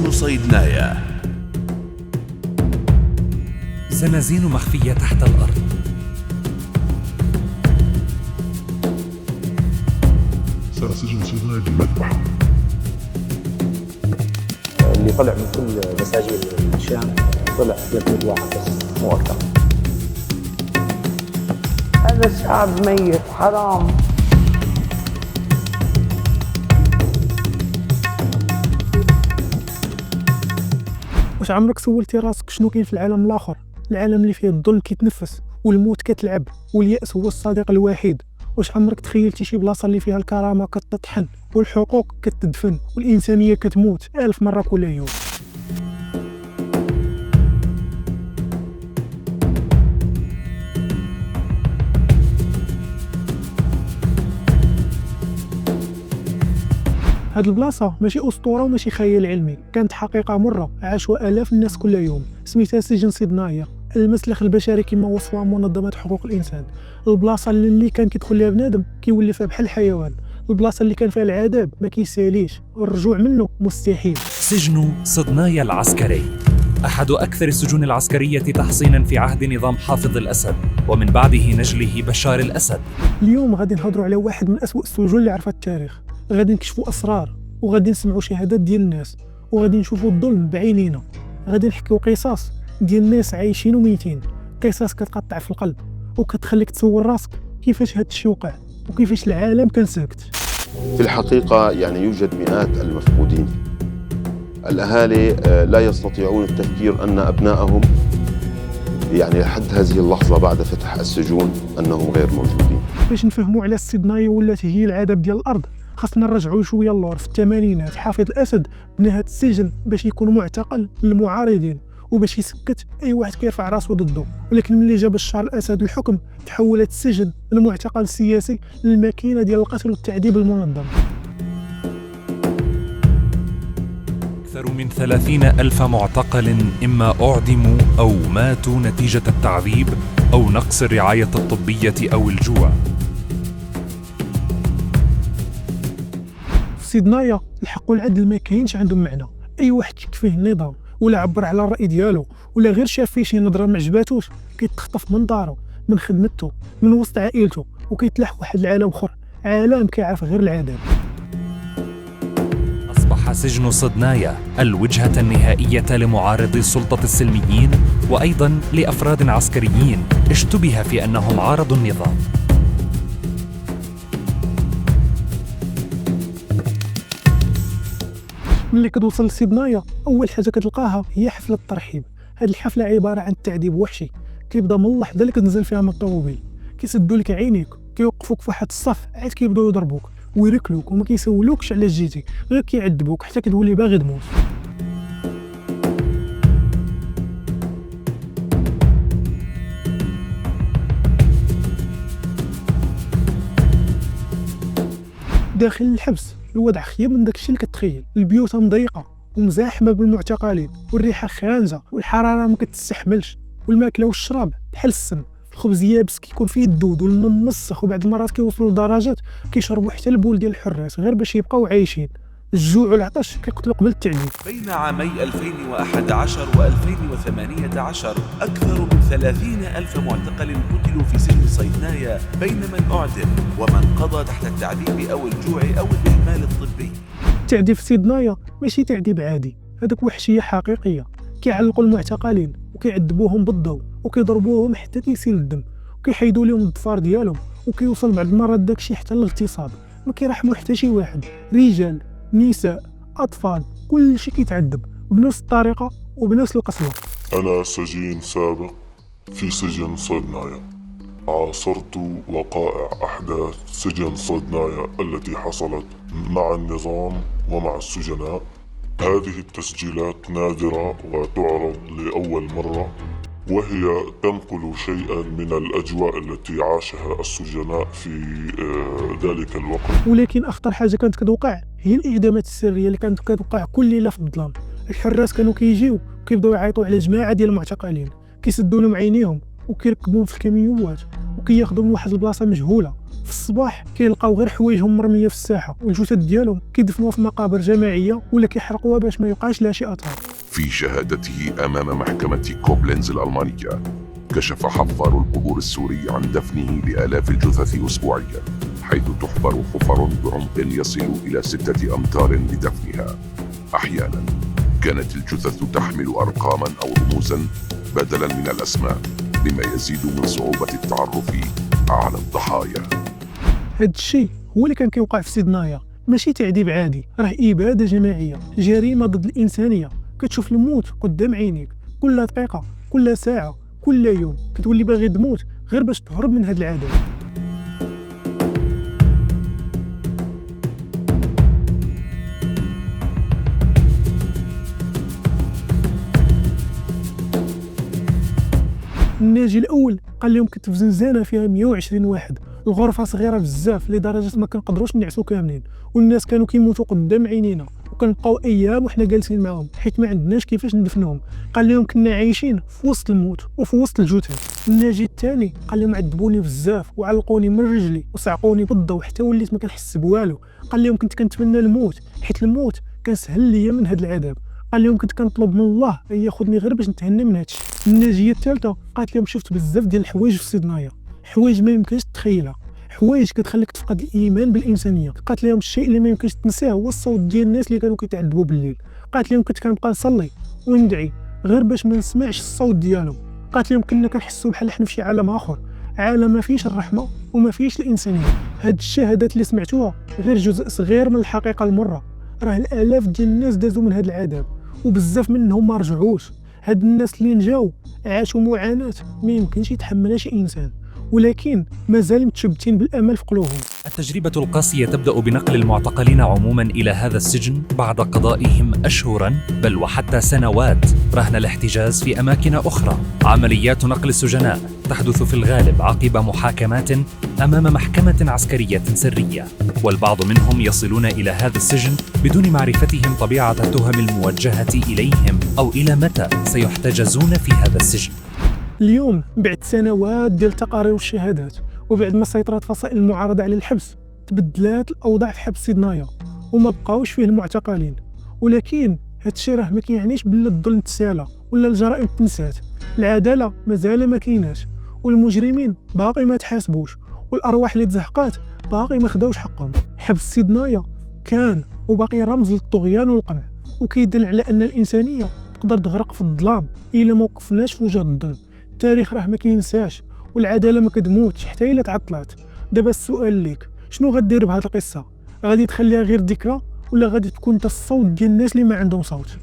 سجن صيدنايا. زنازين مخفية تحت الأرض. سجن صيدنايا بالمذبحة. اللي طلع من كل مساجين الشام طلع 300 واحد بس، مو أكثر. هذا الشعب ميت، حرام. واش عمرك سولتي راسك شنو كاين في العالم الاخر؟ العالم اللي فيه الظلم كيتنفس والموت كتلعب واليأس هو الصديق الوحيد. واش عمرك تخيلتي شي بلاصه اللي فيها الكرامه كتطحن والحقوق كتدفن والانسانيه كتموت 1000 مره كل يوم؟ هاد البلاصه ماشي اسطوره وماشي خيال علمي، كانت حقيقه مره عاشوا الاف الناس كل يوم. سميتها سجن صيدنايا، المسلخ البشري كما وصفها منظمات حقوق الانسان. البلاصه اللي كان كيدخل ليها بنادم كيولي فيها بحال الحيوان، البلاصه اللي كان فيها العذاب ما كيساليش والرجوع منه مستحيل. سجن صيدنايا العسكري أحد أكثر السجون العسكرية تحصيناً في عهد نظام حافظ الأسد ومن بعده نجله بشار الأسد. اليوم غادي نهضروا على واحد من أسوأ السجون اللي عرفها التاريخ، غادي نكشفوا أسرار وغادي نسمعوا شهادات ديال الناس وغادي نشوفوا الظلم بعينينا، غادي نحكيو قصص ديال الناس عايشين وميتين، قصص كتقطع في القلب وكتخليك تسول راسك كيفاش هاد الشيء وقع وكيفاش العالم كان ساكت. في الحقيقة يوجد مئات المفقودين. الأهالي لا يستطيعون التفكير أن أبنائهم لحد هذه اللحظة بعد فتح السجون أنهم غير موجودين. باش نفهموا على صيدنايا ولات هي العذاب ديال الأرض، خاصنا نرجعوا شويه اللور. في الثمانينات حافظ الأسد بنى هاد السجن باش يكون معتقل للمعارضين وباش يسكت اي واحد كيرفع راسو ضده، ولكن ملي جا بشار الأسد الحكم تحولت السجن المعتقل السياسي للماكينه ديال القتل والتعذيب المنظم. أكثر من 30,000 معتقل إما أعدموا أو ماتوا نتيجة التعذيب أو نقص الرعاية الطبية أو الجوع. في صيدنايا الحق والعدل ما كاينش عندهم معنى، اي واحد كيكفيه النظام ولا عبر على الرأي ديالو ولا غير شاف فيه شي نظره ما عجباتوش كيتخطف من دارو، من خدمته، من وسط عائلته، وكيتلاح واحد العالم اخر، عالم كيعرف غير العذاب. أصبح سجن صيدنايا الوجهة النهائية لمعارضي السلطة السلميين وأيضاً لأفراد عسكريين اشتبه في أنهم عارضوا النظام. ملي كتوصل لصيدنايا أول حاجة كتلقاها هي حفلة الترحيب. هاد الحفلة عبارة عن تعذيب وحشي، كيبدا من اللحظة اللي كتنزل فيها من الطوموبيل، كيسدوا لك عينيك، كيوقفوك في واحد الصف، عاد كيبداو يضربوك ويركلوك وما كيسولوكش علاش جيتي، غير كيعذبوك حتى كتولي باغي تموت. داخل الحبس الوضع خير من داكشي اللي كتخيل، البيوت مضيقه ومزاحمه بالمعتقلين والريحه خانزه والحراره ما كتستحملش والماكله والشراب بحال السم، الخبز يابس كيكون فيه الدود والماء مسخ، وبعض المرات كيوصلوا لدرجات كيشربوا حتى البول ديال الحراس غير باش يبقاو عايشين. الجوع والعطش كيقتلوا قبل التعذيب. بين عامي 2011 و2018 أكثر من 30,000 معتقل قتلوا في سجن صيدنايا بين من أعدم ومن قضى تحت التعذيب أو الجوع أو الإهمال الطبي. التعذيب في صيدنايا ماشي تعذيب عادي، هذاك وحشيه حقيقيه. كيعلقوا المعتقلين وكيعذبوهم بالضوء وكيضربوهم حتى كيسيل الدم وكيحيدوا لهم الضفار ديالهم، وكيوصل بعض المرات داكشي حتى للاغتصاب. ما كيرحموا حتى شي واحد، رجال نساء أطفال كل شيء كيتعذب بنفس الطريقة وبنفس القسوة. أنا سجين سابق في سجن صيدنايا، عاصرت وقائع أحداث سجن صيدنايا التي حصلت مع النظام ومع السجناء. هذه التسجيلات نادرة وتعرض لأول مرة، وهي تنقل شيئا من الأجواء التي عاشها السجناء في ذلك الوقت. ولكن أخطر حاجة كانت كتوقع هي الإعدامات السرية اللي كانت كتوقع كل ليلة في الظلام. الحراس كانوا كيجيو كيبداو يعيطوا على جماعة ديال المعتقلين، كيسدوا لهم عينيهم وكيركبوهم في الكاميوات وكياخذوهم لواحد البلاصة مجهولة في الصباح كيلقاو غير حوايجهم مرميه في الساحه، والجثث ديالهم كيدفنوها في مقابر جماعيه ولا كيحرقوها باش ما يبقاش لها شي اثار. في شهادته أمام محكمة كوبلينز الألمانية، كشف حفار القبور السوري عن دفنه لآلاف الجثث أسبوعيا، حيث تحفر حفر بعمق يصل إلى 6 أمتار لدفنها. أحيانا كانت الجثث تحمل أرقاما أو رموزا بدلا من الأسماء، بما يزيد من صعوبة التعرف على الضحايا. هاد الشيء هو اللي كان كيوقع في سيدنايا، ماشي تعذيب عادي، راه إبادة جماعية، جريمة ضد الإنسانية. كتشوف الموت قدام عينيك كل دقيقة، كل ساعة، كل يوم، كتولي باغي تموت غير باش تهرب من هاد العذاب. الناجي الاول قال لهم كنت في زنزانه فيها 120 واحد، الغرفه صغيره بزاف لدرجه ما كنقدروش نعسو كاملين، والناس كانوا كيموتوا قدام عينينا، وكنبقاو ايام وحنا جالسين معاهم حيت ما عندناش كيفاش ندفنوهم. قال لهم كنا عايشين في وسط الموت وفي وسط الجثث. الناجي الثاني قال لهم عذبوني بزاف وعلقوني من رجلي وصعقوني بالضو حتى وليت ما كنحس بوالو. قال لهم كنت كنتمنى الموت حيت الموت كان سهل ليا من هذا العذاب. قال لهم كنت كنطلب من الله ياخذني غير باش نتهنى من هادشي. الناجيه الثالثه قالت لهم شفت بزاف ديال الحوايج في سيدنايا، حوايج ما يمكنش تتخيلها، حوايج كتخليك تفقد الايمان بالانسانيه. قالت لهم الشيء اللي ما يمكنش تنساه هو الصوت ديال الناس اللي كانوا كيتعذبوا بالليل. قالت لهم كنت كنبقى نصلي وندعي غير باش ما نسمعش الصوت ديالهم. قالت لهم كنا كنحسوا بحال حنا في شي عالم اخر، عالم ما فيش الرحمه وما فيش الانسانيه. هاد الشهادات اللي سمعتوها غير جزء صغير من الحقيقه المره، راه الالاف ديال الناس دازوا من هاد العذاب وبزاف منهم ما رجعوش. هاد الناس اللي نجاو عاشوا معاناة ما يمكنش يتحملها شي إنسان، ولكن مازال متشبتين بالأمل في قلوبهم. التجربة القاسية تبدأ بنقل المعتقلين عموما إلى هذا السجن بعد قضائهم أشهرا بل وحتى سنوات رهن الاحتجاز في أماكن أخرى. عمليات نقل السجناء تحدث في الغالب عقب محاكمات أمام محكمة عسكرية سرية، والبعض منهم يصلون إلى هذا السجن بدون معرفتهم طبيعة التهم الموجهة إليهم أو إلى متى سيحتجزون في هذا السجن. اليوم بعد سنوات ديال التقارير والشهادات، وبعد ما سيطرت فصائل المعارضة على الحبس، تبدلات الأوضاع في حبس سيدنايا وما بقاوش فيه المعتقلين. ولكن هادشي راه ما كيعنيش بلا الظلم تسالى ولا الجرائم تنسات. العدالة مازال ما كايناش، والمجرمين باقي ما تحاسبوش، والأرواح اللي تزحقات باقي ما خداوش حقهم. حبس سيدنايا كان وباقي رمز للطغيان والقمع، وكيدل على أن الإنسانية تقدر تغرق في الظلام إلا ما وقفناش في وجه الظلم. التاريخ راه ما كينساش، والعداله ما كتموتش حتى الا تعطلات. دابا السؤال ليك، شنو غدير بهاد القصه؟ غادي تخليها غير ذكرى ولا غادي تكون الصوت ديال الناس اللي ما عندهم صوت؟